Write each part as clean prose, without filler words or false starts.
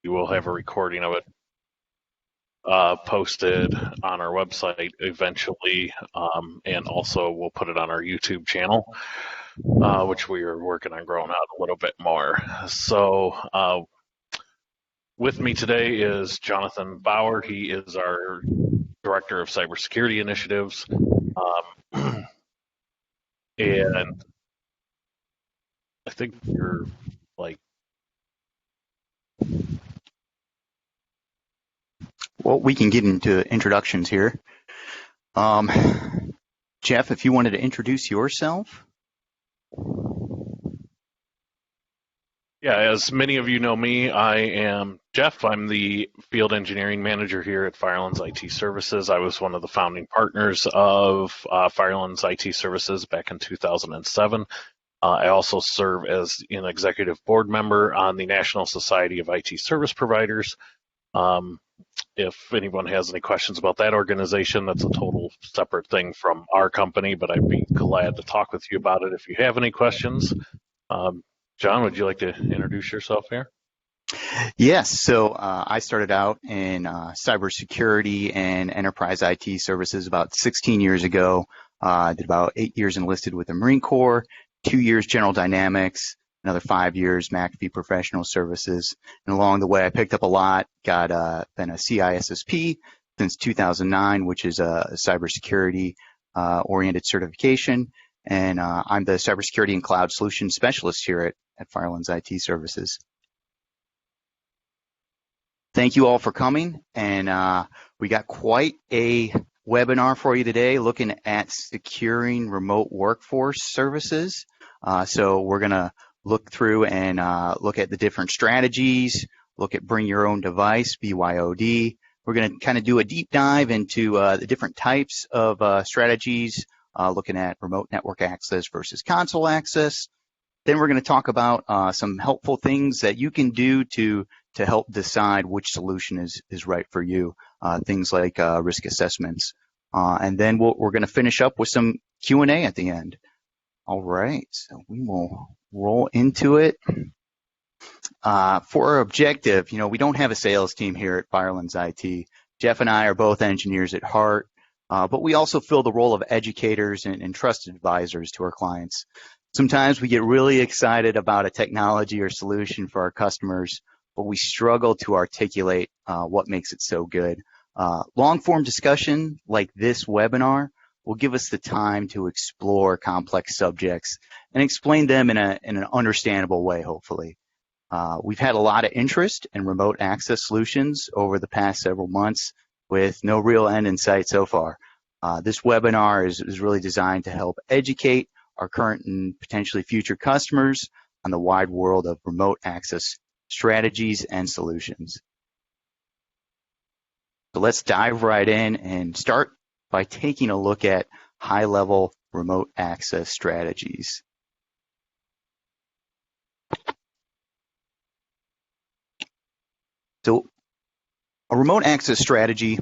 will have a recording of it posted on our website eventually, and also we'll put it on our YouTube channel, which we are working on growing out a little bit more. So with me today is Jonathan Bauer. He is our Director of Cybersecurity Initiatives. And I think you're like... Well, we can get into introductions here. Jeff, if you wanted to introduce yourself. Yeah, as many of you know me, I am Jeff. I'm the Field Engineering Manager here at Firelands IT Services. I was one of the founding partners of Firelands IT Services back in 2007. I also serve as an executive board member on the National Society of IT Service Providers. If anyone has any questions about that organization, that's a total separate thing from our company, but I'd be glad to talk with you about it if you have any questions. John, would you like to introduce yourself here? Yes, so I started out in cybersecurity and enterprise IT services about 16 years ago. I did about 8 years enlisted with the Marine Corps, 2 years General Dynamics, another 5 years McAfee Professional Services. And along the way, I picked up a lot, been a CISSP since 2009, which is a cybersecurity oriented certification. And I'm the cybersecurity and cloud solution specialist here at Firelands IT Services. Thank you all for coming. And we got quite a webinar for you today looking at securing remote workforce services. So we're going to look through and look at the different strategies, look at bring your own device, BYOD. We're going to kind of do a deep dive into the different types of strategies, looking at remote network access versus console access. Then we're going to talk about some helpful things that you can do to help decide which solution is right for you, things like risk assessments. And then we're going to finish up with some Q&A at the end. All right, so we will roll into it. For our objective, we don't have a sales team here at Firelands IT. Jeff and I are both engineers at heart, but we also fill the role of educators and trusted advisors to our clients. Sometimes we get really excited about a technology or solution for our customers, but we struggle to articulate what makes it so good. Long-form discussion like this webinar will give us the time to explore complex subjects and explain them in an understandable way, hopefully. We've had a lot of interest in remote access solutions over the past several months with no real end in sight so far. This webinar is really designed to help educate our current and potentially future customers on the wide world of remote access strategies and solutions. So let's dive right in and start by taking a look at high-level remote access strategies. So a remote access strategy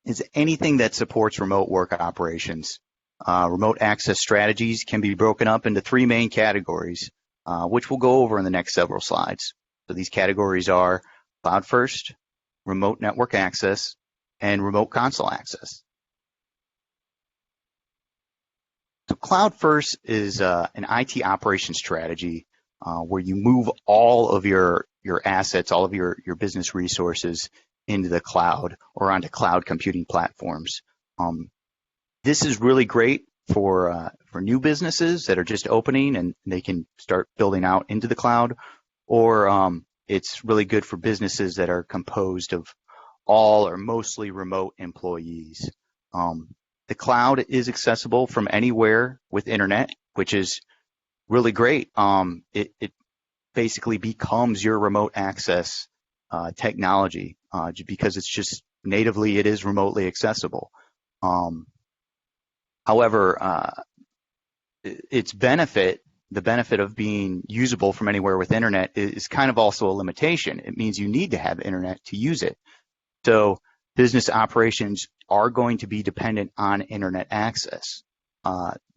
is anything that supports remote work operations. Remote access strategies can be broken up into 3 main categories, which we'll go over in the next several slides. So these categories are cloud first, remote network access, and remote console access. So cloud first is an IT operations strategy where you move all of your assets, all of your business resources into the cloud or onto cloud computing platforms. This is really great for new businesses that are just opening and they can start building out into the cloud, or it's really good for businesses that are composed of all or mostly remote employees. The cloud is accessible from anywhere with internet, which is really great. It basically becomes your remote access technology because it's just natively, it is remotely accessible. However, its benefit, the benefit of being usable from anywhere with internet is kind of also a limitation. It means you need to have internet to use it. So business operations are going to be dependent on internet access.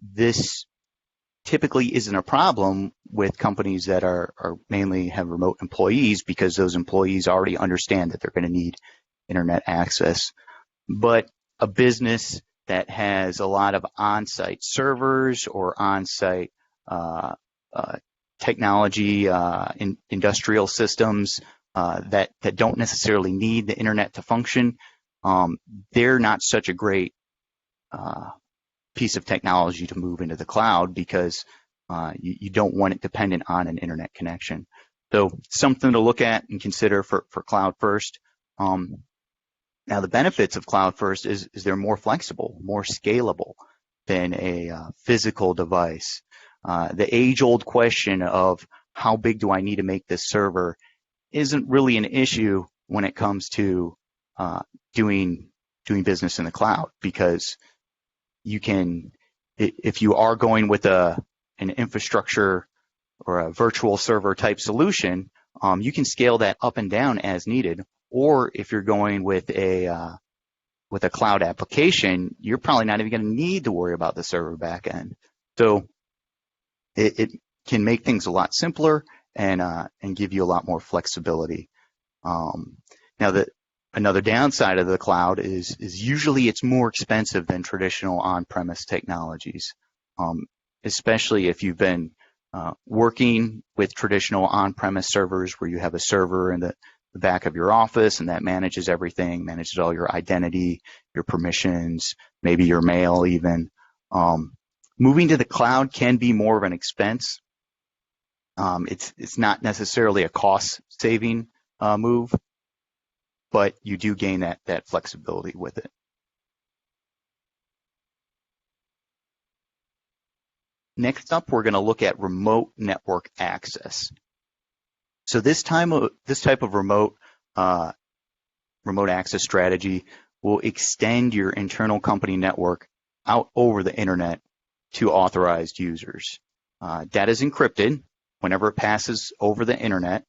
This typically isn't a problem with companies that are mainly have remote employees, because those employees already understand that they're going to need internet access. But a business that has a lot of on-site servers or on-site technology, industrial systems that don't necessarily need the internet to function, they're not such a great piece of technology to move into the cloud, because you don't want it dependent on an internet connection. So something to look at and consider for Cloud First. Now, the benefits of Cloud First is they're more flexible, more scalable than a physical device. The age-old question of how big do I need to make this server isn't really an issue when it comes to doing business in the cloud, because you can, if you are going with an infrastructure or a virtual server type solution, you can scale that up and down as needed. Or if you're going with a cloud application, you're probably not even going to need to worry about the server backend. So it can make things a lot simpler and give you a lot more flexibility. Now, another downside of the cloud is usually it's more expensive than traditional on-premise technologies, especially if you've been working with traditional on-premise servers where you have a server in the back of your office, and that manages everything, manages all your identity, your permissions, maybe your mail even. Moving to the cloud can be more of an expense. It's not necessarily a cost-saving move, but you do gain that flexibility with it. Next up, we're going to look at remote network access. So this type of remote access strategy will extend your internal company network out over the internet to authorized users. Data is encrypted whenever it passes over the internet,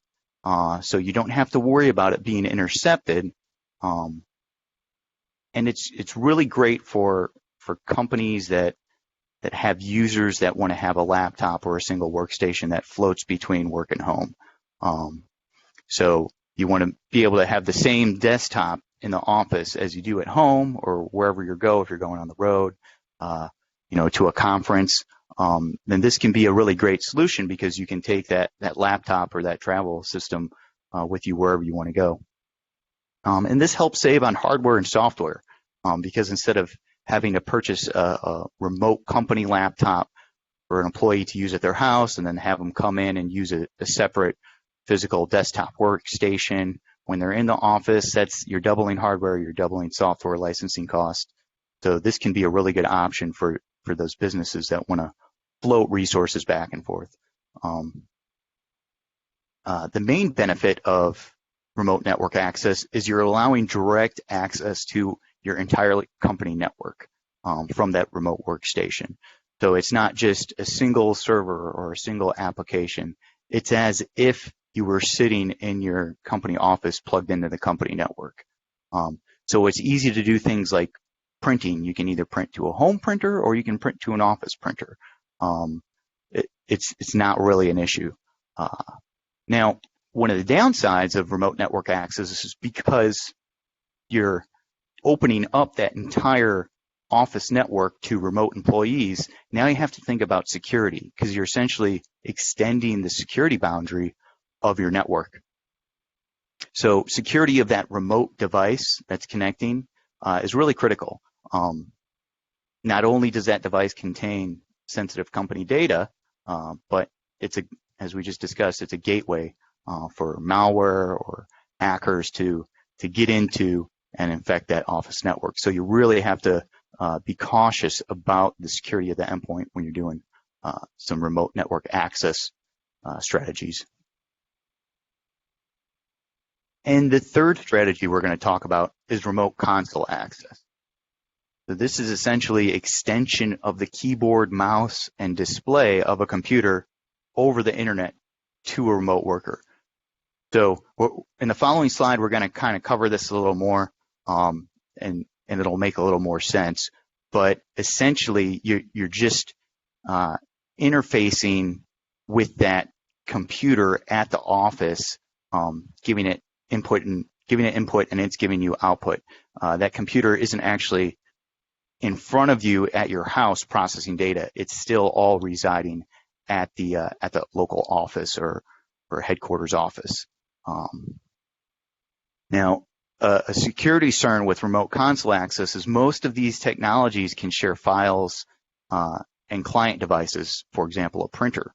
so you don't have to worry about it being intercepted. And it's really great for companies that have users that want to have a laptop or a single workstation that floats between work and home. So you want to be able to have the same desktop in the office as you do at home or wherever you go. If you're going on the road, to a conference, then this can be a really great solution, because you can take that laptop or that travel system with you wherever you want to go. And this helps save on hardware and software, because instead of having to purchase a remote company laptop for an employee to use at their house and then have them come in and use a separate physical desktop workstation when they're in the office, you're doubling hardware, you're doubling software licensing costs. So this can be a really good option for those businesses that want to float resources back and forth. The main benefit of remote network access is you're allowing direct access to your entire company network from that remote workstation. So it's not just a single server or a single application. It's as if you were sitting in your company office plugged into the company network. So it's easy to do things like printing. You can either print to a home printer or you can print to an office printer. It's not really an issue. Now, one of the downsides of remote network access is because you're opening up that entire office network to remote employees. Now you have to think about security, because you're essentially extending the security boundary of your network. So security of that remote device that's connecting is really critical. Not only does that device contain sensitive company data, but as we just discussed, it's a gateway for malware or hackers to get into and infect that office network. So you really have to be cautious about the security of the endpoint when you're doing some remote network access strategies. And the third strategy we're going to talk about is remote console access. So this is essentially extension of the keyboard, mouse, and display of a computer over the internet to a remote worker. So in the following slide, we're going to kind of cover this a little more, and it'll make a little more sense. But essentially, you're just interfacing with that computer at the office, giving it input and it's giving you output. That computer isn't actually in front of you at your house processing data. It's still all residing at the local office or headquarters office. Now, a security concern with remote console access is most of these technologies can share files and client devices, for example, a printer.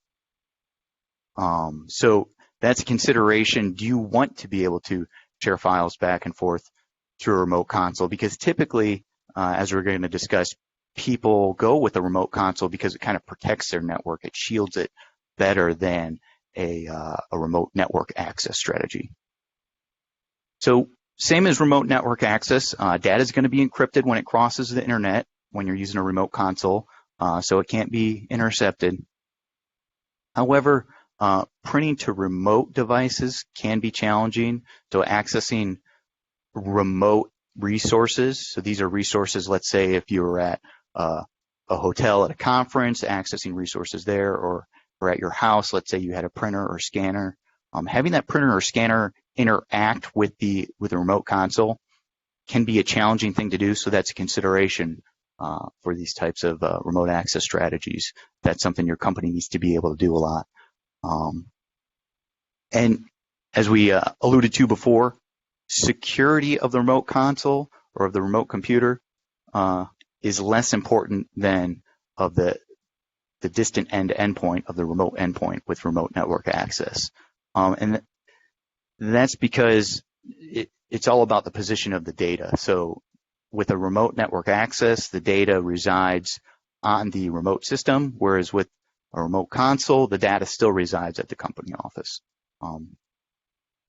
So that's a consideration. Do you want to be able to share files back and forth through a remote console? Because typically, as we're going to discuss, people go with a remote console because it kind of protects their network. It shields it better than a remote network access strategy. So same as remote network access, data is going to be encrypted when it crosses the internet when you're using a remote console, so it can't be intercepted. However, printing to remote devices can be challenging. So accessing remote resources, so these are resources, let's say if you were at a hotel at a conference, accessing resources there, or at your house, let's say you had a printer or scanner. Having that printer or scanner interact with the remote console can be a challenging thing to do, so that's a consideration for these types of remote access strategies. That's something your company needs to be able to do a lot. And as we alluded to before, security of the remote console or of the remote computer is less important than of the distant endpoint of the remote endpoint with remote network access. And that's because it's all about the position of the data. So with a remote network access, the data resides on the remote system, whereas with a remote console, the data still resides at the company office.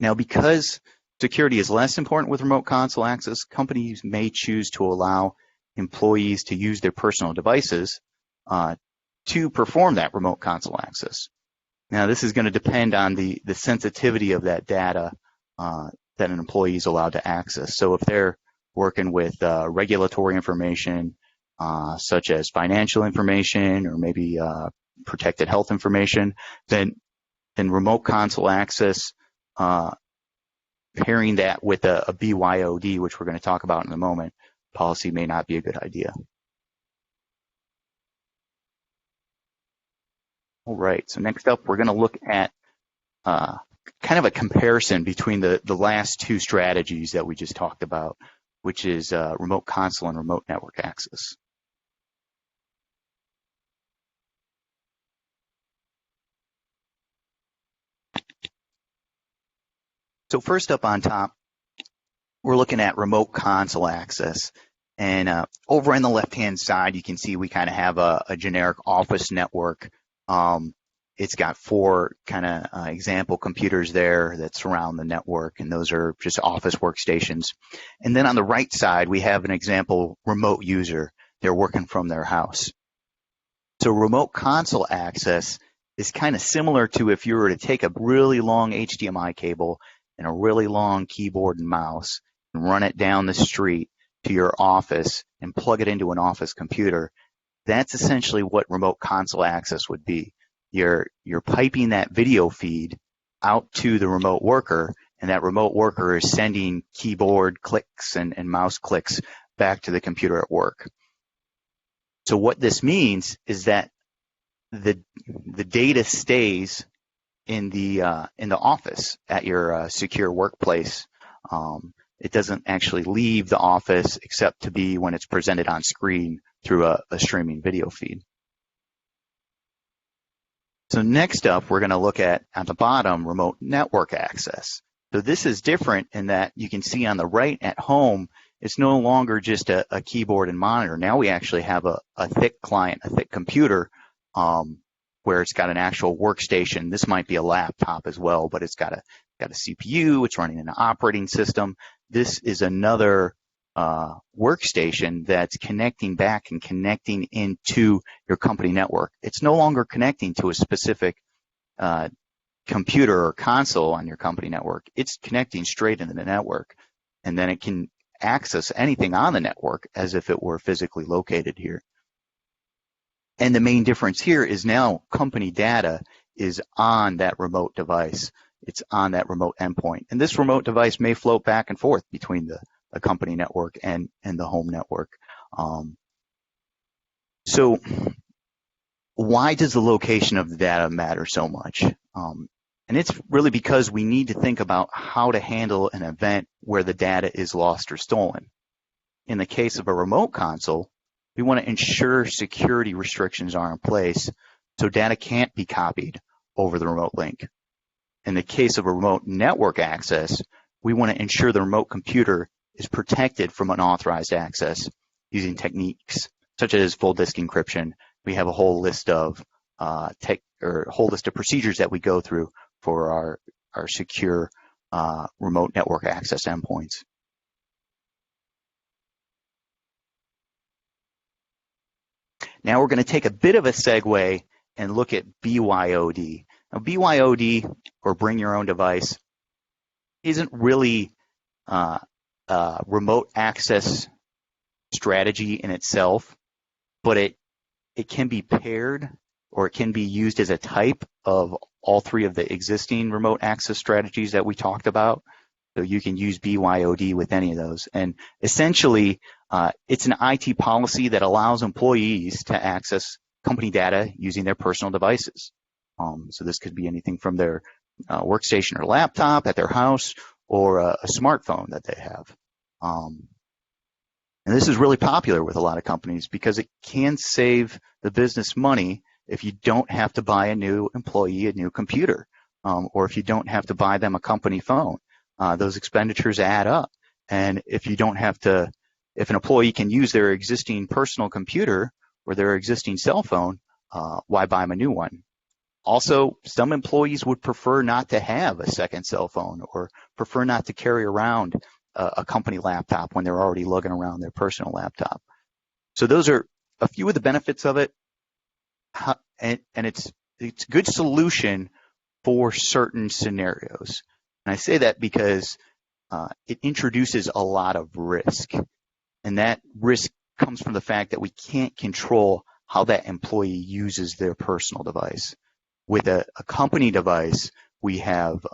Now, because security is less important with remote console access, companies may choose to allow employees to use their personal devices to perform that remote console access. Now, this is going to depend on the sensitivity of that data that an employee is allowed to access. So if they're working with regulatory information, such as financial information or maybe protected health information, then remote console access, pairing that with a BYOD, which we're going to talk about in a moment, policy may not be a good idea. All right, so next up, we're going to look at kind of a comparison between the last two strategies that we just talked about, which is remote console and remote network access. So first up on top, we're looking at remote console access. And over on the left-hand side, you can see we kind of have a generic office network. It's got four kind of example computers there that surround the network, and those are just office workstations. And then on the right side, we have an example remote user. They're working from their house. So remote console access is kind of similar to if you were to take a really long HDMI cable and a really long keyboard and mouse and run it down the street to your office and plug it into an office computer. That's essentially what remote console access would be. You're piping that video feed out to the remote worker, and that remote worker is sending keyboard clicks and mouse clicks back to the computer at work. So what this means is that the data stays in the office at your secure workplace. It doesn't actually leave the office except to be when it's presented on screen through a streaming video feed. So next up, we're going to look at the bottom, remote network access. So this is different in that you can see on the right at home, it's no longer just a keyboard and monitor. Now we actually have a thick client, a thick computer, where it's got an actual workstation. This might be a laptop as well, but it's got a CPU, it's running an operating system. This is another workstation that's connecting back and connecting into your company network. It's no longer connecting to a specific computer or console on your company network. It's connecting straight into the network, and then it can access anything on the network as if it were physically located here. And the main difference here is now company data is on that remote device. It's on that remote endpoint. And this remote device may float back and forth between the company network and the home network. So why does the location of the data matter so much? And it's really because we need to think about how to handle an event where the data is lost or stolen. In the case of a remote console, we want to ensure security restrictions are in place so data can't be copied over the remote link. In the case of a remote network access, we want to ensure the remote computer is protected from unauthorized access using techniques such as full disk encryption. We have a whole list of procedures that we go through for our secure remote network access endpoints. Now we're going to take a bit of a segue and look at BYOD. Now BYOD, or bring your own device, isn't really a remote access strategy in itself, but it can be paired or it can be used as a type of all three of the existing remote access strategies that we talked about. So you can use BYOD with any of those. And essentially, it's an IT policy that allows employees to access company data using their personal devices. So this could be anything from their workstation or laptop at their house or a smartphone that they have. And this is really popular with a lot of companies because it can save the business money if you don't have to buy a new employee a new computer, or if you don't have to buy them a company phone. Those expenditures add up. And if you don't have to, if an employee can use their existing personal computer or their existing cell phone, why buy them a new one? Also, some employees would prefer not to have a second cell phone or prefer not to carry around a company laptop when they're already lugging around their personal laptop. So those are a few of the benefits of it. And it's a good solution for certain scenarios. And I say that because it introduces a lot of risk. And that risk comes from the fact that we can't control how that employee uses their personal device. With a company device, we have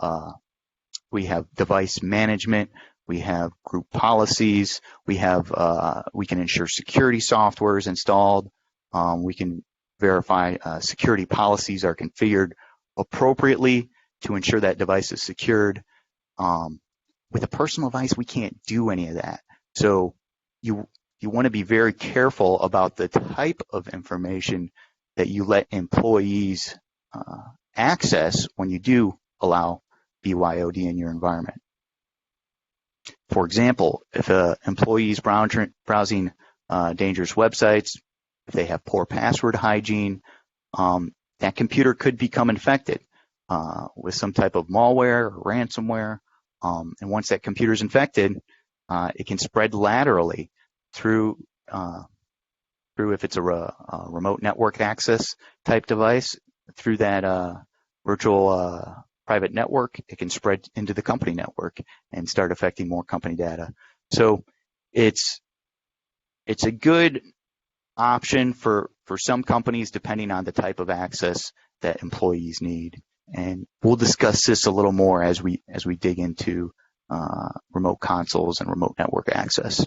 device management, we have group policies, we can ensure security software is installed, we can verify security policies are configured appropriately to ensure that device is secured. With a personal device, we can't do any of that. So you want to be very careful about the type of information that you let employees access when you do allow BYOD in your environment. For example, if an employee is browsing dangerous websites, if they have poor password hygiene, that computer could become infected with some type of malware or ransomware. And once that computer is infected, it can spread laterally through if it's a remote network access type device, through that virtual private network, it can spread into the company network and start affecting more company data. So it's a good option for some companies depending on the type of access that employees need. And we'll discuss this a little more as we dig into remote consoles and remote network access.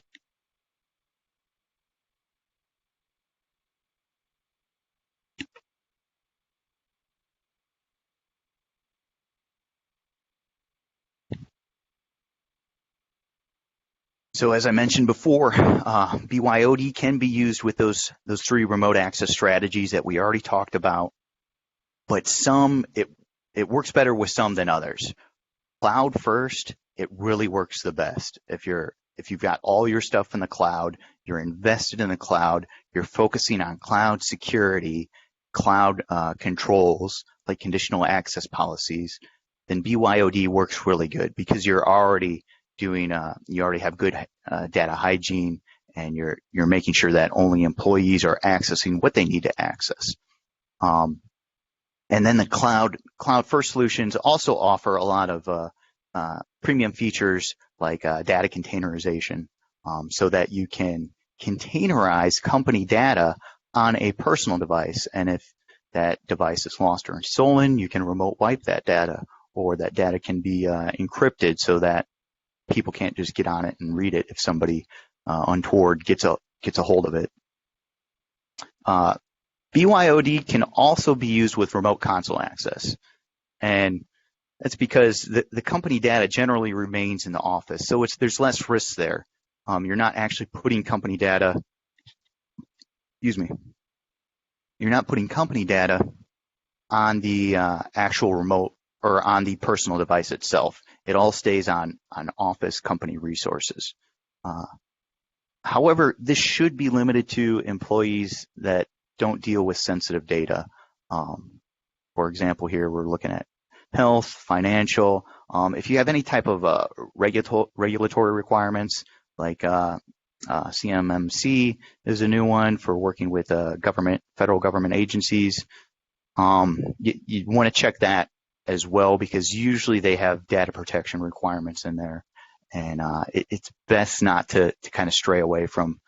So as I mentioned before, BYOD can be used with those three remote access strategies that we already talked about, but it works better with some than others. Cloud first, it really works the best. If you've got all your stuff in the cloud, you're invested in the cloud, you're focusing on cloud security, cloud controls like conditional access policies, then BYOD works really good because you're already you already have good data hygiene, and you're making sure that only employees are accessing what they need to access. And then the cloud first solutions also offer a lot of premium features like data containerization, so that you can containerize company data on a personal device. And if that device is lost or stolen, you can remote wipe that data, or that data can be encrypted so that people can't just get on it and read it if somebody untoward gets a hold of it. BYOD can also be used with remote console access, and that's because the company data generally remains in the office, so there's less risks there. You're not actually putting company data, you're not putting company data on the actual remote or on the personal device itself. It all stays on office company resources. However, this should be limited to employees that don't deal with sensitive data. For example, here we're looking at health, financial. If you have any type of regulatory requirements, like CMMC is a new one for working with federal government agencies, you want to check that as well, because usually they have data protection requirements in there, and it's best not to kind of stray away from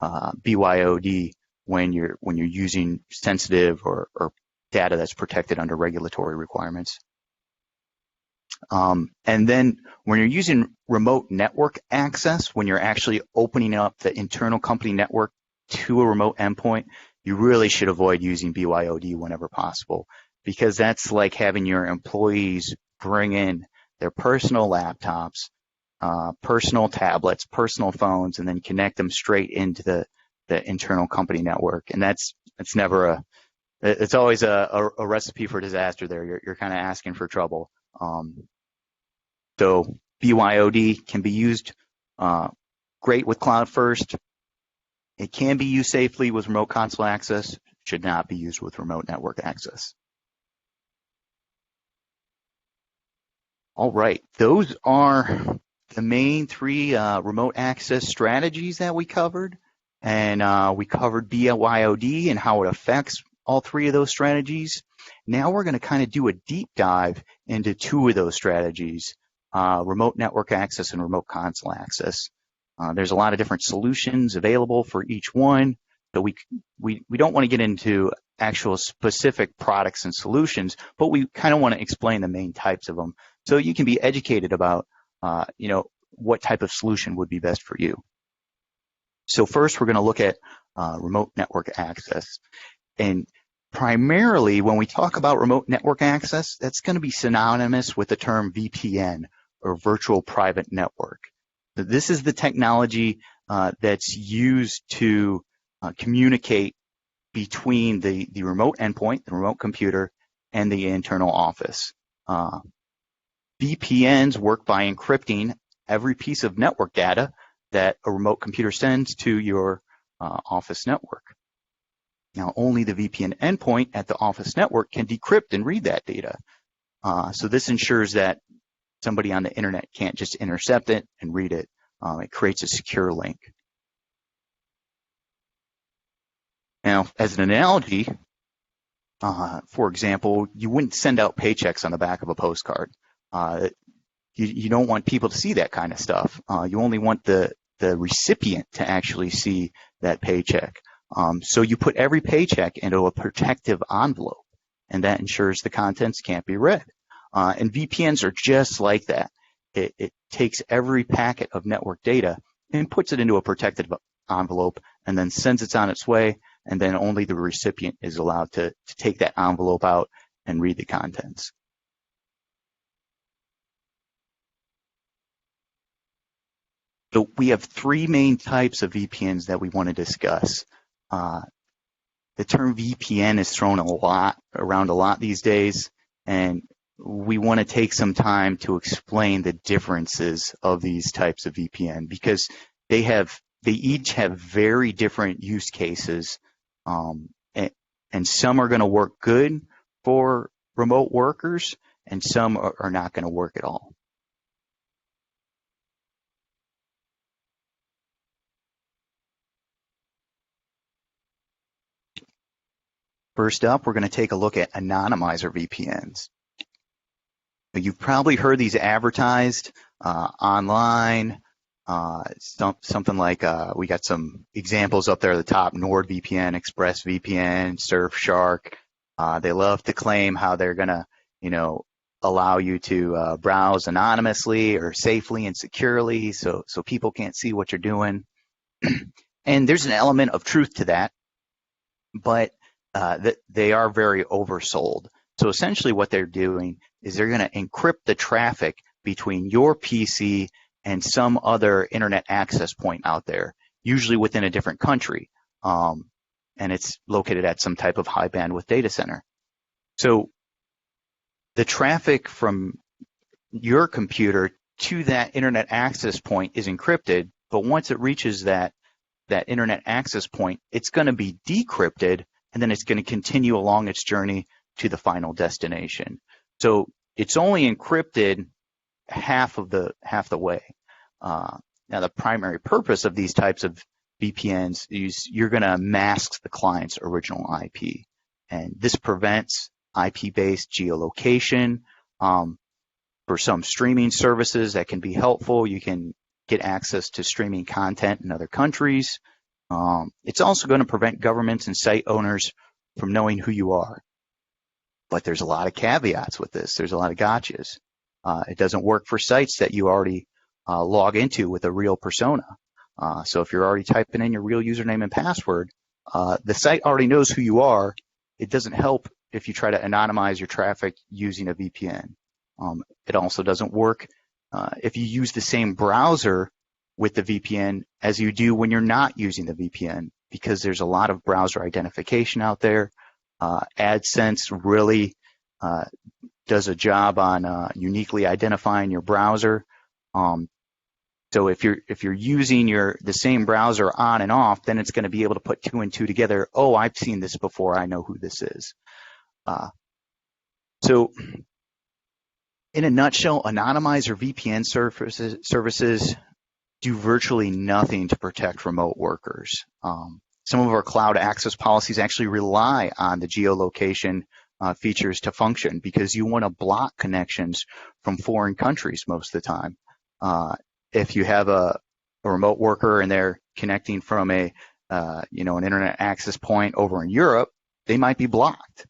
BYOD when you're using sensitive or data that's protected under regulatory requirements. And then when you're using remote network access, when you're actually opening up the internal company network to a remote endpoint, you really should avoid using BYOD whenever possible, because that's like having your employees bring in their personal laptops, personal tablets, personal phones, and then connect them straight into the internal company network. And it's always a recipe for disaster there. You're kind of asking for trouble. So BYOD can be used great with Cloud First. It can be used safely with remote console access. Should not be used with remote network access. All right, those are the main three remote access strategies that we covered. And we covered BYOD and how it affects all three of those strategies. Now we're going to kind of do a deep dive into two of those strategies, remote network access and remote console access. There's a lot of different solutions available for each one, so we don't want to get into actual specific products and solutions, but we kind of want to explain the main types of them so you can be educated about what type of solution would be best for you. So first, we're going to look at remote network access. And primarily, when we talk about remote network access, that's going to be synonymous with the term VPN, or virtual private network. So this is the technology that's used to communicate between the remote endpoint, the remote computer, and the internal office. VPNs work by encrypting every piece of network data that a remote computer sends to your office network. Now, only the VPN endpoint at the office network can decrypt and read that data. So this ensures that somebody on the internet can't just intercept it and read it. It creates a secure link. Now, as an analogy, for example, you wouldn't send out paychecks on the back of a postcard. You don't want people to see that kind of stuff. You only want the recipient to actually see that paycheck. So you put every paycheck into a protective envelope, and that ensures the contents can't be read. And VPNs are just like that. It takes every packet of network data and puts it into a protected envelope and then sends it on its way, and then only the recipient is allowed to take that envelope out and read the contents. So we have three main types of VPNs that we want to discuss. The term VPN is thrown around a lot these days, and we want to take some time to explain the differences of these types of VPN, because they each have very different use cases, and some are going to work good for remote workers, and some are not going to work at all. First up, we're going to take a look at anonymizer VPNs. You've probably heard these advertised online, Something like we got some examples up there at the top: NordVPN, ExpressVPN, Surfshark. They love to claim how they're gonna, allow you to browse anonymously or safely and securely, so people can't see what you're doing. And there's an element of truth to that, but they are very oversold. So essentially what they're doing is they're going to encrypt the traffic between your PC and some other internet access point out there, usually within a different country, and it's located at some type of high bandwidth data center. So the traffic from your computer to that internet access point is encrypted, but once it reaches that internet access point, it's going to be decrypted, and then it's going to continue along its journey to the final destination. So it's only encrypted half the way. Now, the primary purpose of these types of VPNs is you're going to mask the client's original IP, and this prevents IP-based geolocation. For some streaming services, that can be helpful. You can get access to streaming content in other countries. It's also going to prevent governments and site owners from knowing who you are. But there's a lot of caveats with this. There's a lot of gotchas. It doesn't work for sites that you already log into with a real persona. So if you're already typing in your real username and password, the site already knows who you are. It doesn't help if you try to anonymize your traffic using a VPN. It also doesn't work if you use the same browser with the VPN as you do when you're not using the VPN, because there's a lot of browser identification out there. AdSense really does a job on uniquely identifying your browser. So if you're using the same browser on and off, then it's going to be able to put two and two together. Oh, I've seen this before. I know who this is. So in a nutshell, anonymizer VPN services do virtually nothing to protect remote workers. Some of our cloud access policies actually rely on the geolocation features to function, because you want to block connections from foreign countries most of the time. If you have a remote worker and they're connecting from an internet access point over in Europe, they might be blocked.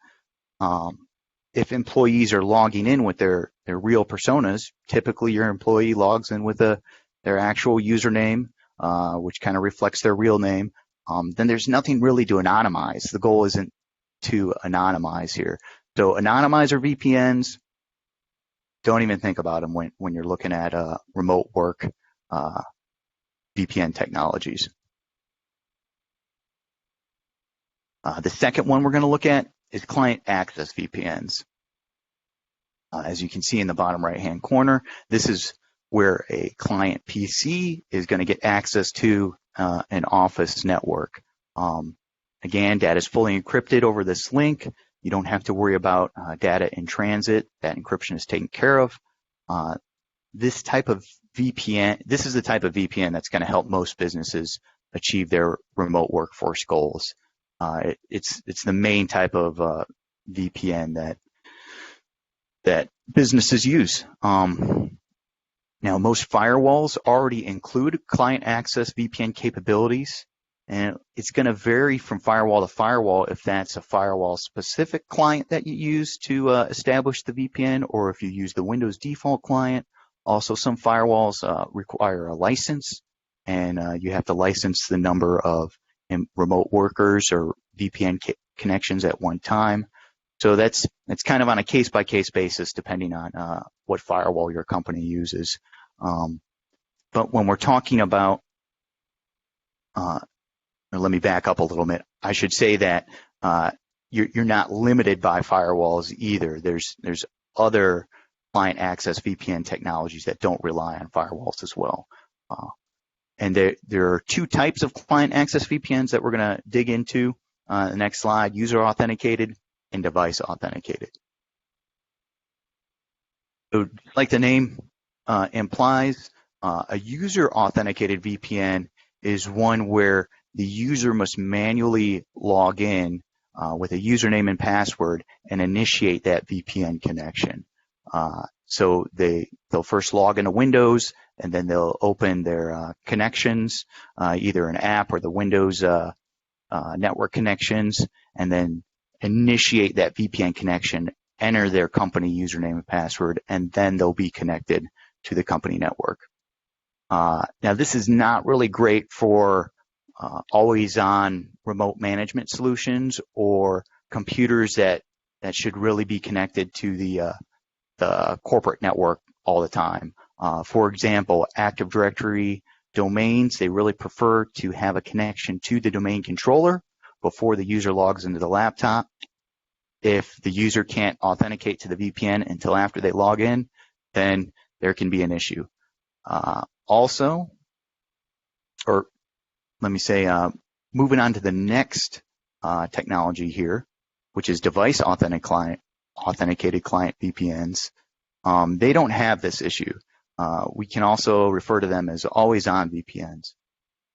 If employees are logging in with their real personas, typically your employee logs in with their actual username, which kind of reflects their real name, then there's nothing really to anonymize. The goal isn't to anonymize here. So anonymizer VPNs, don't even think about them when you're looking at remote work VPN technologies. The second one we're going to look at is client access VPNs. As you can see in the bottom right-hand corner, this is where a client PC is going to get access to an office network. Again, data is fully encrypted over this link. You don't have to worry about data in transit. That encryption is taken care of. This is the type of VPN that's going to help most businesses achieve their remote workforce goals. It's the main type of VPN that businesses use. Now, most firewalls already include client access VPN capabilities, and it's going to vary from firewall to firewall if that's a firewall-specific client that you use to establish the VPN, or if you use the Windows default client. Also, some firewalls require a license, and you have to license the number of remote workers or VPN connections at one time. So that's kind of on a case-by-case basis, depending on what firewall your company uses. But when we're talking about, let me back up a little bit. I should say that you're not limited by firewalls either. There's other client access VPN technologies that don't rely on firewalls as well. And there are two types of client access VPNs that we're going to dig into. The next slide: user authenticated and device authenticated. So, like the name implies, a user authenticated VPN is one where the user must manually log in with a username and password and initiate that VPN connection. So they'll first log into Windows, and then they'll open their connections, either an app or the Windows network connections, and then initiate that VPN connection, enter their company username and password, and then they'll be connected to the company network. Now, this is not really great for always-on remote management solutions or computers that should really be connected to the corporate network all the time. For example, Active Directory domains, they really prefer to have a connection to the domain controller before the user logs into the laptop. If the user can't authenticate to the VPN until after they log in, then there can be an issue. Also, or let me say, moving on to the next technology here, which is device authenticated client VPNs. They don't have this issue. We can also refer to them as always-on VPNs.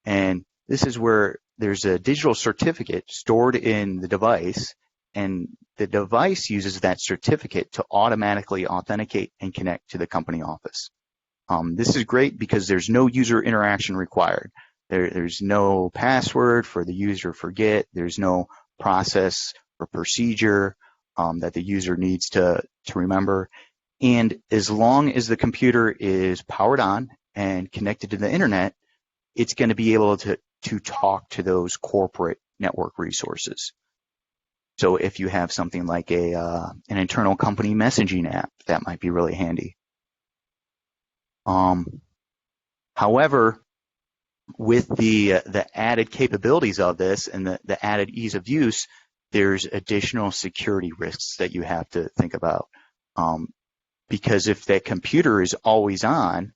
And this is where there's a digital certificate stored in the device, and the device uses that certificate to automatically authenticate and connect to the company office. This is great because there's no user interaction required. There's no password for the user to forget. There's no process or procedure that the user needs to remember. And as long as the computer is powered on and connected to the internet, it's going to be able to talk to those corporate network resources. So if you have something like an internal company messaging app, that might be really handy. However, with the added capabilities of this and the added ease of use, there's additional security risks that you have to think about. Because if that computer is always on,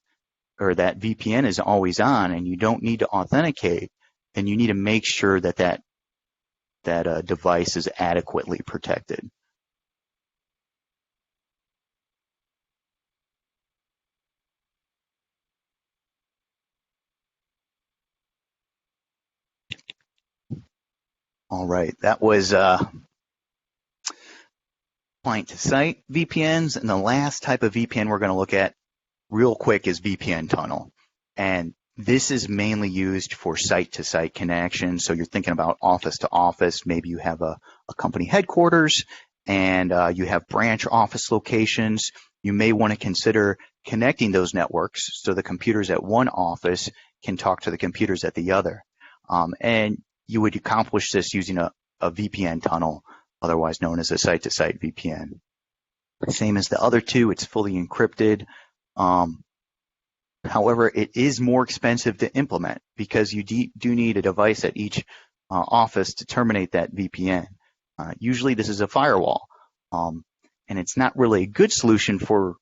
or that VPN is always on, and you don't need to authenticate, then you need to make sure that device is adequately protected. All right, that was client-to-site VPNs, and the last type of VPN we're going to look at real quick is VPN tunnel. And this is mainly used for site-to-site connections. So you're thinking about office to office. Maybe you have a company headquarters and you have branch office locations. You may want to consider connecting those networks so the computers at one office can talk to the computers at the other. And you would accomplish this using a VPN tunnel, otherwise known as a site-to-site VPN. Same as the other two, it's fully encrypted. However, it is more expensive to implement because you do need a device at each office to terminate that VPN. Usually this is a firewall, and it's not really a good solution for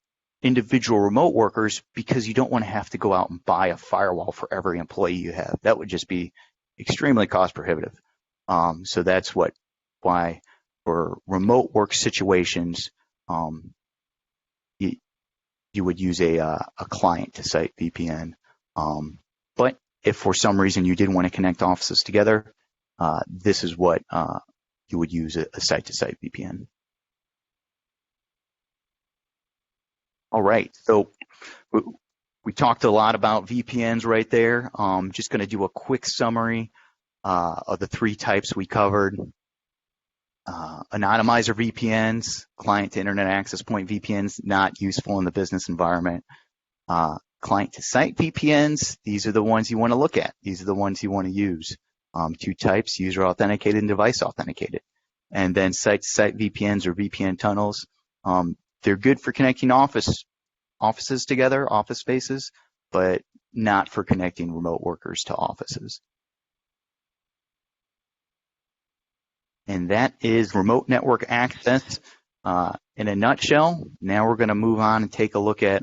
individual remote workers because you don't want to have to go out and buy a firewall for every employee you have. That would just be extremely cost prohibitive. So that's why for remote work situations, you would use a client-to-site VPN. But if for some reason you did want to connect offices together, this is what you would use a site-to-site VPN. All right, so we talked a lot about VPNs right there. Just going to do a quick summary of the three types we covered. Anonymizer VPNs, client to internet access point VPNs, not useful in the business environment. Client to site VPNs, these are the ones you want to look at. These are the ones you want to use. Two types, user authenticated and device authenticated. And then site to site VPNs or VPN tunnels. They're good for connecting offices together, office spaces, but not for connecting remote workers to offices. And that is remote network access in a nutshell. Now we're going to move on and take a look at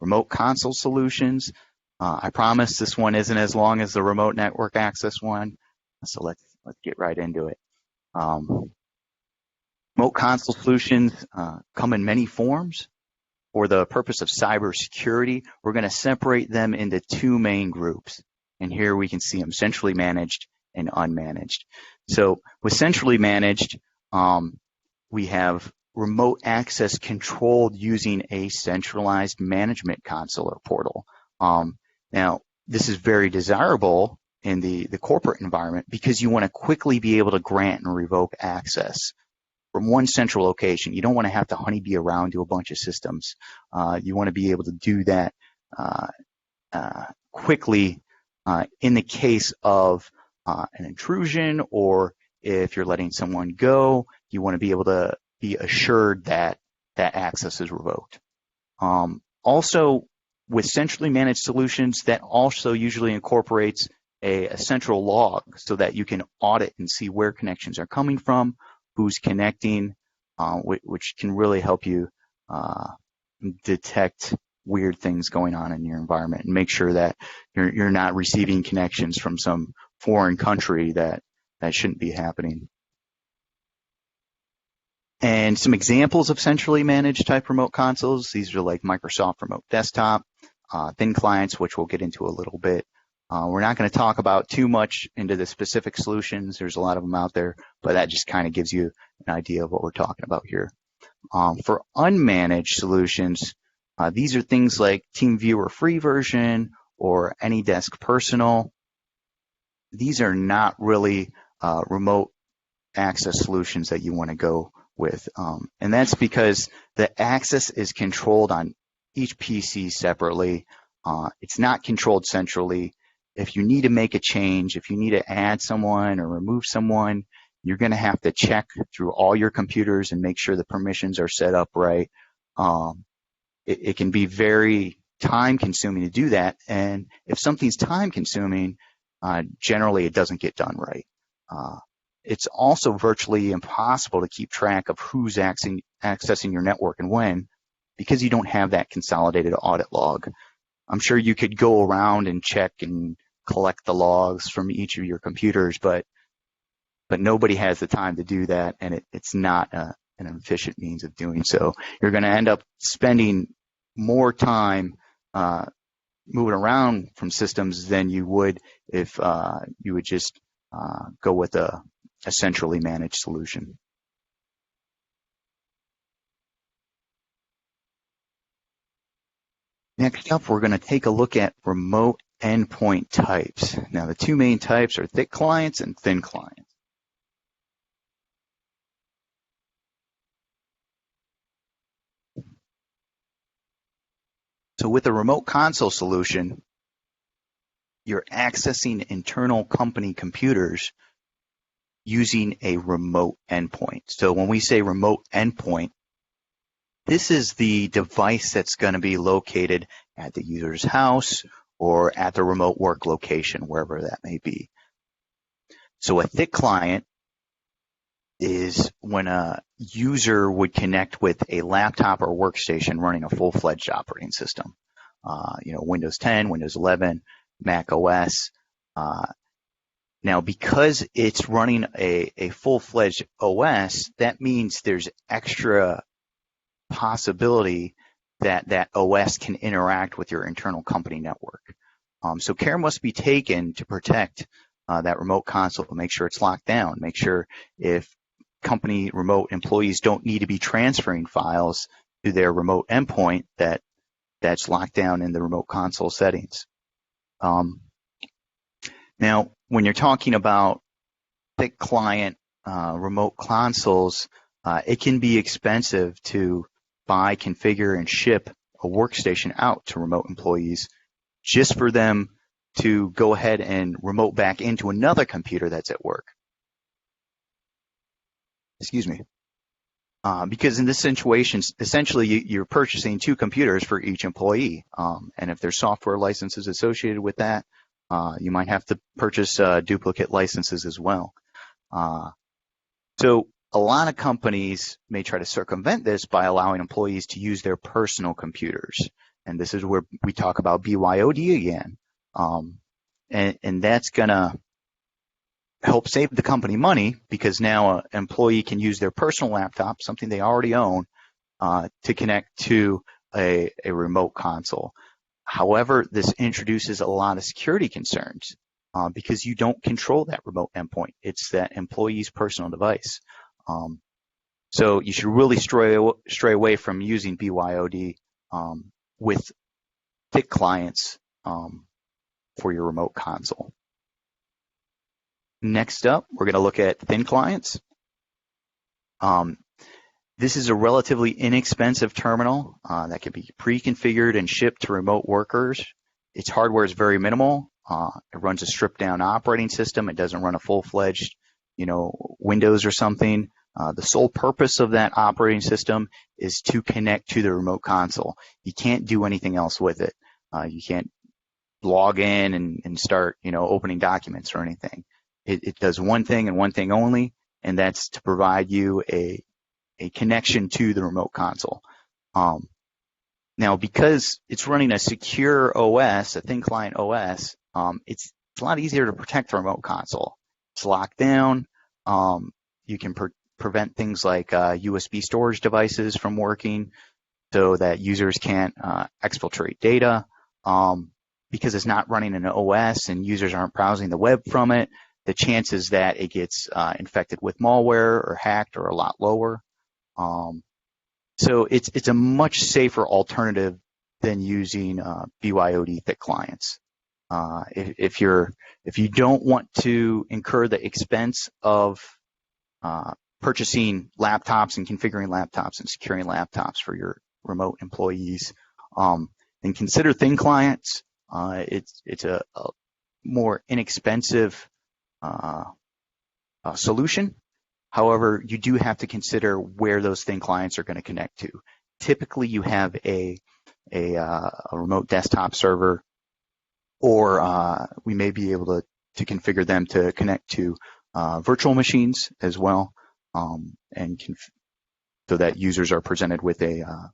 remote console solutions. I promise this one isn't as long as the remote network access one, so let's get right into it. Remote console solutions come in many forms. For the purpose of cybersecurity, we're going to separate them into two main groups. And here we can see them, centrally managed and unmanaged. So with centrally managed, we have remote access controlled using a centralized management console or portal. Now, this is very desirable in the corporate environment because you want to quickly be able to grant and revoke access from one central location. You don't want to have to honeybee around to a bunch of systems. You want to be able to do that quickly in the case of an intrusion, or if you're letting someone go, you want to be able to be assured that that access is revoked. Also, with centrally managed solutions, that also usually incorporates a central log so that you can audit and see where connections are coming from, who's connecting, which can really help you detect weird things going on in your environment and make sure that you're not receiving connections from some foreign country that shouldn't be happening. And some examples of centrally managed type remote consoles, these are like Microsoft Remote Desktop, thin clients, which we'll get into a little bit. We're not going to talk about too much into the specific solutions. There's a lot of them out there, but that just kind of gives you an idea of what we're talking about here. For unmanaged solutions, these are things like TeamViewer Free version or AnyDesk Personal. These are not really remote access solutions that you want to go with. And that's because the access is controlled on each PC separately. It's not controlled centrally. If you need to make a change, if you need to add someone or remove someone, you're going to have to check through all your computers and make sure the permissions are set up right. It can be very time consuming to do that. And if something's time consuming, generally it doesn't get done right. It's also virtually impossible to keep track of who's accessing your network and when, because you don't have that consolidated audit log. I'm sure you could go around and check and collect the logs from each of your computers, but nobody has the time to do that, and it's not an efficient means of doing so. You're going to end up spending more time moving around from systems than you would if you would just go with a centrally managed solution. Next up, we're going to take a look at remote endpoint types. Now, the two main types are thick clients and thin clients. So with a remote console solution, you're accessing internal company computers using a remote endpoint. So when we say remote endpoint, this is the device that's going to be located at the user's house or at the remote work location, wherever that may be. So a thick client is when a user would connect with a laptop or workstation running a full-fledged operating system. Windows 10, Windows 11, Mac OS. Now, because it's running a full-fledged OS, that means there's extra possibility that OS can interact with your internal company network. So care must be taken to protect that remote console, to make sure it's locked down, make sure if company remote employees don't need to be transferring files to their remote endpoint, that's locked down in the remote console settings. Now, when you're talking about thick client remote consoles, it can be expensive to buy, configure, and ship a workstation out to remote employees just for them to go ahead and remote back into another computer that's at work. Excuse me. Because in this situation, essentially you're purchasing two computers for each employee. And if there's software licenses associated with that, you might have to purchase duplicate licenses as well. So a lot of companies may try to circumvent this by allowing employees to use their personal computers. And this is where we talk about BYOD again. And that's going to help save the company money, because now an employee can use their personal laptop, something they already own, to connect to a remote console. However, this introduces a lot of security concerns because you don't control that remote endpoint. It's that employee's personal device. So you should really stray away from using BYOD with thick clients for your remote console. Next up, we're going to look at thin clients. This is a relatively inexpensive terminal that can be pre-configured and shipped to remote workers. Its hardware is very minimal. It runs a stripped-down operating system. It doesn't run a full-fledged, Windows or something. The sole purpose of that operating system is to connect to the remote console. You can't do anything else with it. You can't log in and start, opening documents or anything. It does one thing and one thing only, and that's to provide you a connection to the remote console. Now, because it's running a secure OS, a thin client OS, it's a lot easier to protect the remote console. It's locked down. You can prevent things like USB storage devices from working so that users can't exfiltrate data. Because it's not running an OS and users aren't browsing the web from it, the chances that it gets infected with malware or hacked are a lot lower. So it's a much safer alternative than using BYOD thick clients. If you don't want to incur the expense of purchasing laptops and configuring laptops and securing laptops for your remote employees, then consider thin clients. It's a more inexpensive solution. However, you do have to consider where those thin clients are going to connect to. Typically, you have a remote desktop server, or we may be able to configure them to connect to virtual machines as well, and so that users are presented with a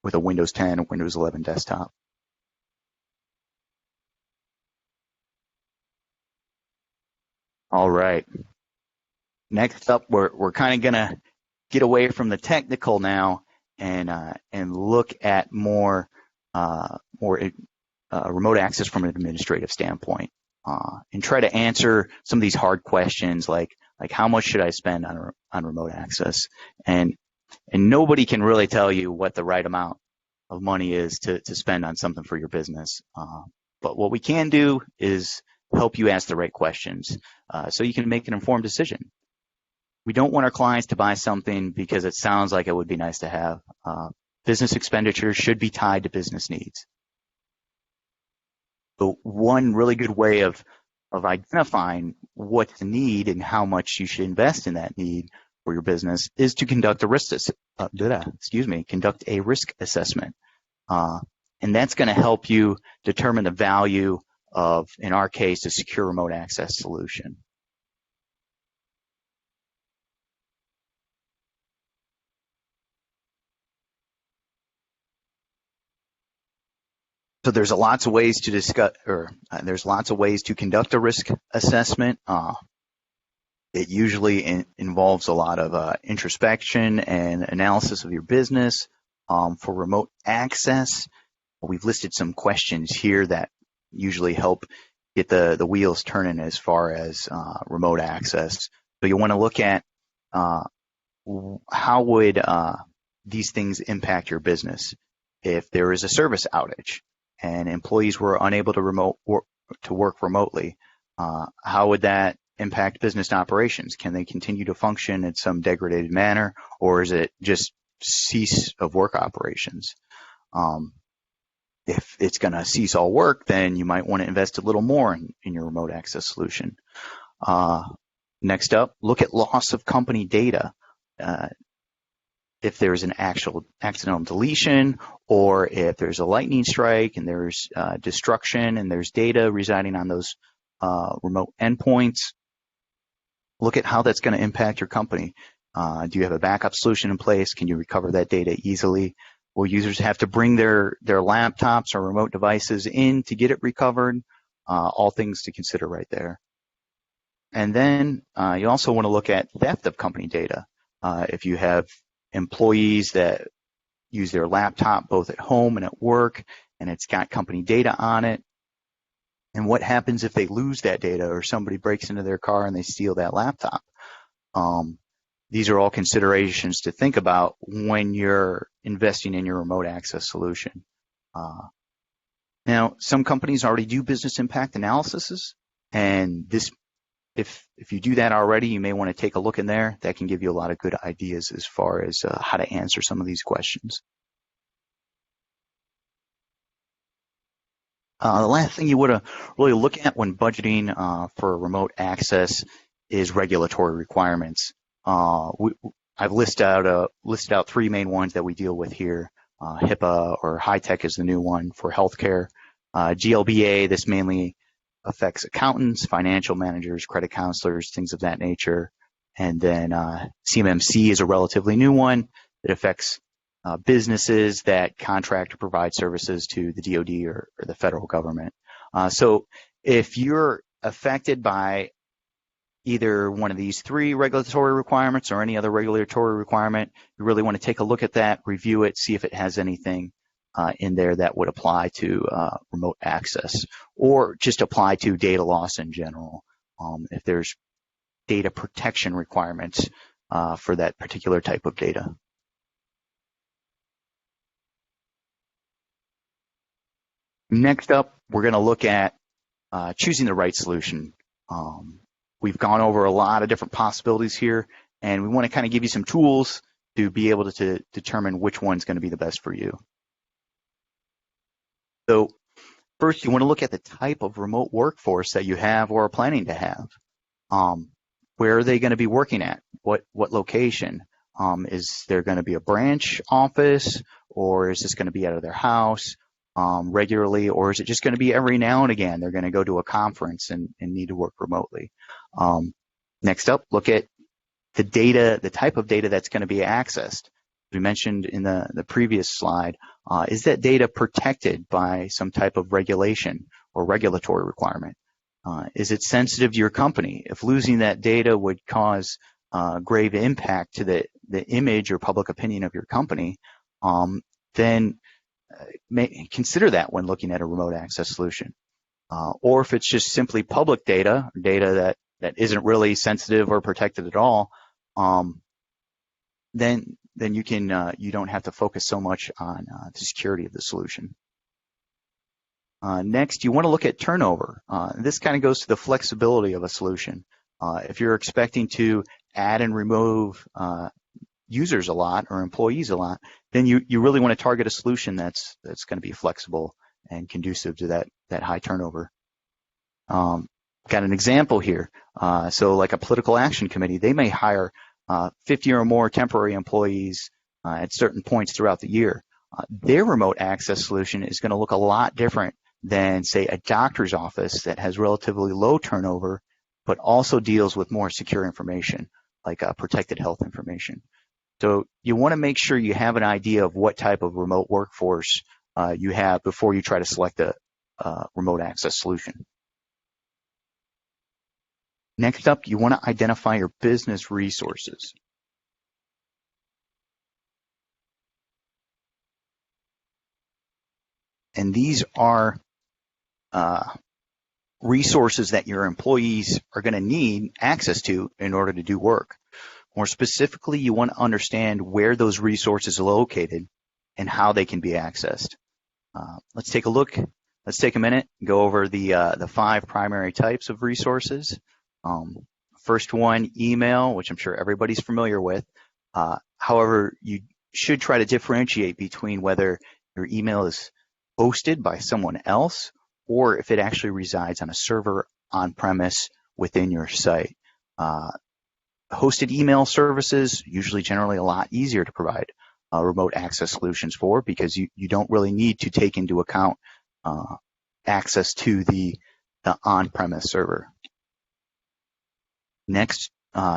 Windows 10 or Windows 11 desktop. All right. Next up, we're kind of gonna get away from the technical now and look at more remote access from an administrative standpoint, and try to answer some of these hard questions like how much should I spend on remote access, and nobody can really tell you what the right amount of money is to spend on something for your business. But what we can do is help you ask the right questions so you can make an informed decision. We don't want our clients to buy something because it sounds like it would be nice to have. Business expenditures should be tied to business needs. So one really good way of identifying what's the need and how much you should invest in that need for your business is to conduct a risk assessment. And that's going to help you determine the value of, in our case, a secure remote access solution. So there's lots of ways to discuss, there's lots of ways to conduct a risk assessment. It usually involves a lot of introspection and analysis of your business. For remote access, we've listed some questions here that usually help get the wheels turning as far as remote access. So you want to look at how would these things impact your business if there is a service outage and employees were unable to work remotely. How would that impact business operations? Can they continue to function in some degraded manner, or is it just cease of work operations? If it's going to cease all work, then you might want to invest a little more in your remote access solution. Next up, look at loss of company data. If there's an actual accidental deletion, or if there's a lightning strike and there's destruction and there's data residing on those remote endpoints, look at how that's going to impact your company. Do you have a backup solution in place? Can you recover that data easily? Will users have to bring their laptops or remote devices in to get it recovered? All things to consider right there. And then you also want to look at theft of company data. If you have employees that use their laptop both at home and at work, and it's got company data on it, and what happens if they lose that data or somebody breaks into their car and they steal that laptop? These are all considerations to think about when you're investing in your remote access solution. Now, some companies already do business impact analyses, and this, if you do that already, you may want to take a look in there. That can give you a lot of good ideas as far as how to answer some of these questions. The last thing you want to really look at when budgeting for remote access is regulatory requirements. I've listed out three main ones that we deal with here. HIPAA, or HITECH is the new one for healthcare. GLBA, this mainly affects accountants, financial managers, credit counselors, things of that nature. And then CMMC is a relatively new one that affects businesses that contract or provide services to the DoD or the federal government. So if you're affected by either one of these three regulatory requirements or any other regulatory requirement, you really want to take a look at that, review it, see if it has anything in there that would apply to remote access, or just apply to data loss in general. If there's data protection requirements for that particular type of data. Next up, we're going to look at choosing the right solution. We've gone over a lot of different possibilities here, and we want to kind of give you some tools to be able to determine which one's going to be the best for you. So first, you want to look at the type of remote workforce that you have or are planning to have. Where are they going to be working at? What location? Is there going to be a branch office, or is this going to be out of their house regularly, or is it just going to be every now and again they're going to go to a conference and need to work remotely? Next up, look at the data, the type of data that's going to be accessed. We mentioned in the previous slide, is that data protected by some type of regulation or regulatory requirement? Is it sensitive to your company? If losing that data would cause grave impact to the image or public opinion of your company, then consider that when looking at a remote access solution. Or if it's just simply public data that isn't really sensitive or protected at all, then you don't have to focus so much on the security of the solution. Next, you want to look at turnover. This kind of goes to the flexibility of a solution. If you're expecting to add and remove users a lot or employees a lot, then you really want to target a solution that's going to be flexible and conducive to that high turnover. Got an example here. So like a political action committee, they may hire 50 or more temporary employees at certain points throughout the year. Their remote access solution is going to look a lot different than, say, a doctor's office that has relatively low turnover, but also deals with more secure information, like protected health information. So you want to make sure you have an idea of what type of remote workforce you have before you try to select a remote access solution. Next up, you want to identify your business resources. And these are resources that your employees are going to need access to in order to do work. More specifically, you want to understand where those resources are located and how they can be accessed. Let's take a look. Let's take a minute and go over the 5 primary types of resources. First one, email, which I'm sure everybody's familiar with. However, you should try to differentiate between whether your email is hosted by someone else or if it actually resides on a server on-premise within your site. Hosted email services, usually generally a lot easier to provide remote access solutions for, because you don't really need to take into account access to the on-premise server. Next,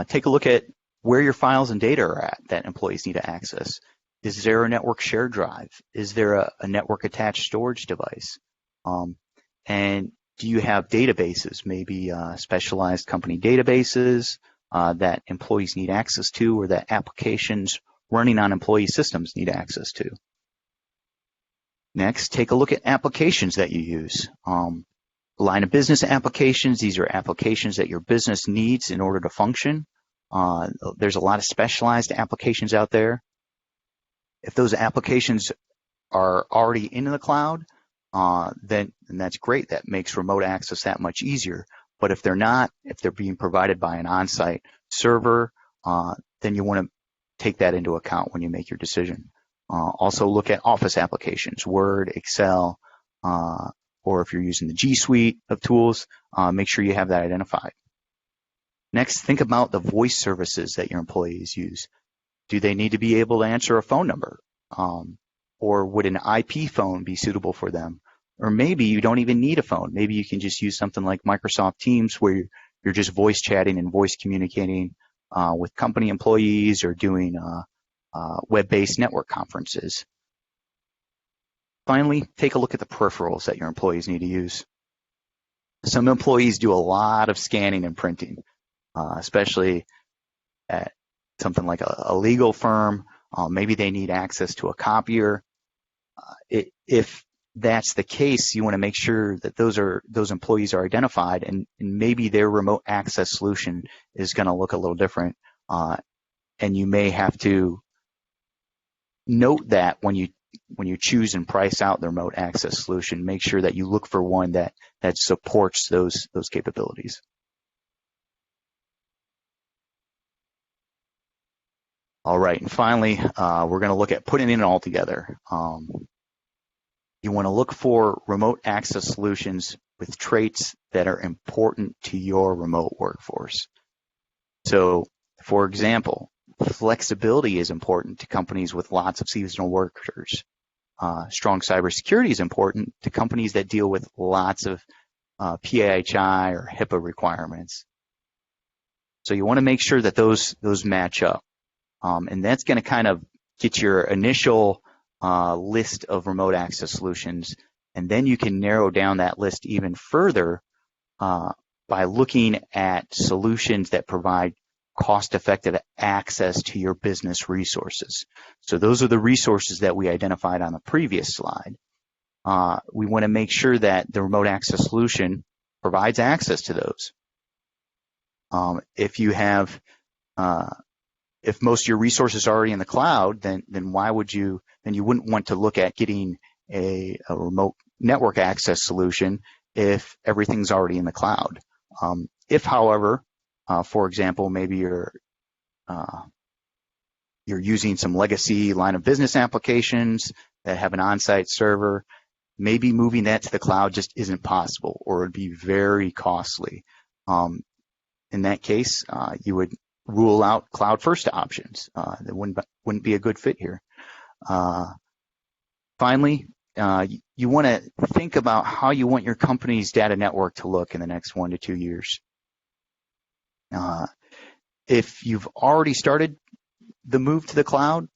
take a look at where your files and data are at that employees need to access. Is there a network shared drive? Is there a network attached storage device? And do you have databases, maybe specialized company databases that employees need access to, or that applications running on employee systems need access to? Next, take a look at applications that you use. Line of business applications, these are applications that your business needs in order to function. There's a lot of specialized applications out there. If those applications are already in the cloud, then that's great. That makes remote access that much easier. But if they're not, if they're being provided by an on-site server, then you want to take that into account when you make your decision. Also look at Office applications, Word, Excel, or if you're using the G Suite of tools, make sure you have that identified. Next, think about the voice services that your employees use. Do they need to be able to answer a phone number? Or would an IP phone be suitable for them? Or maybe you don't even need a phone. Maybe you can just use something like Microsoft Teams where you're just voice chatting and voice communicating with company employees or doing web-based network conferences. Finally, take a look at the peripherals that your employees need to use. Some employees do a lot of scanning and printing, especially at something like a legal firm. Maybe they need access to a copier. If that's the case, you want to make sure that those employees are identified, and maybe their remote access solution is going to look a little different. And you may have to note that when you choose and price out the remote access solution, make sure that you look for one that supports those capabilities. All right, and finally, we're going to look at putting it all together. You want to look for remote access solutions with traits that are important to your remote workforce. So, for example, flexibility is important to companies with lots of seasonal workers. Strong cybersecurity is important to companies that deal with lots of PHI or HIPAA requirements. So you want to make sure that those match up. And that's going to kind of get your initial list of remote access solutions, and then you can narrow down that list even further by looking at solutions that provide cost-effective access to your business resources. So those are the resources that we identified on the previous slide. We want to make sure that the remote access solution provides access to those. If you have if most of your resources are already in the cloud, then you wouldn't want to look at getting a remote network access solution if everything's already in the cloud. If, however, for example, maybe you're using some legacy line of business applications that have an on-site server, maybe moving that to the cloud just isn't possible, or it would be very costly. In that case, you would rule out cloud-first options. That wouldn't be a good fit here. Finally, you want to think about how you want your company's data network to look in the next 1 to 2 years. If you've already started the move to the cloud,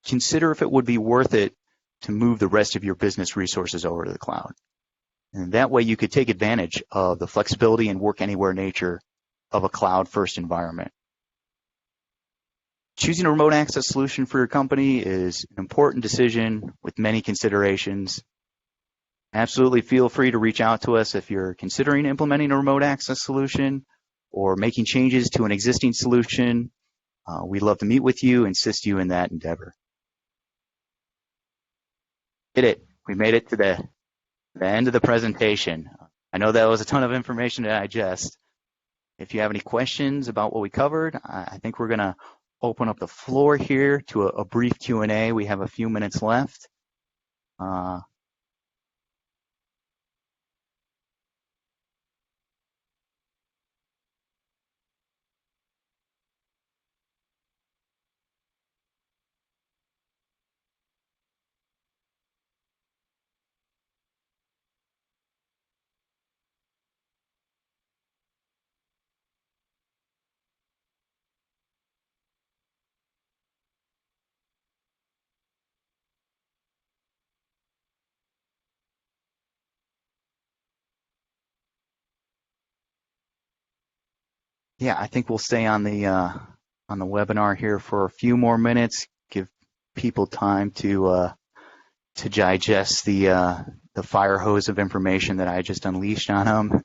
consider if it would be worth it to move the rest of your business resources over to the cloud. And that way you could take advantage of the flexibility and work anywhere nature of a cloud-first environment. Choosing a remote access solution for your company is an important decision with many considerations. Absolutely feel free to reach out to us if you're considering implementing a remote access solution or making changes to an existing solution. We'd love to meet with you and assist you in that endeavor. Did it. We made it to the end of the presentation. I know that was a ton of information to digest. If you have any questions about what we covered, I think we're going to open up the floor here to a brief Q&A. We have a few minutes left. Yeah, I think we'll stay on the webinar here for a few more minutes. Give people time to digest the fire hose of information that I just unleashed on them.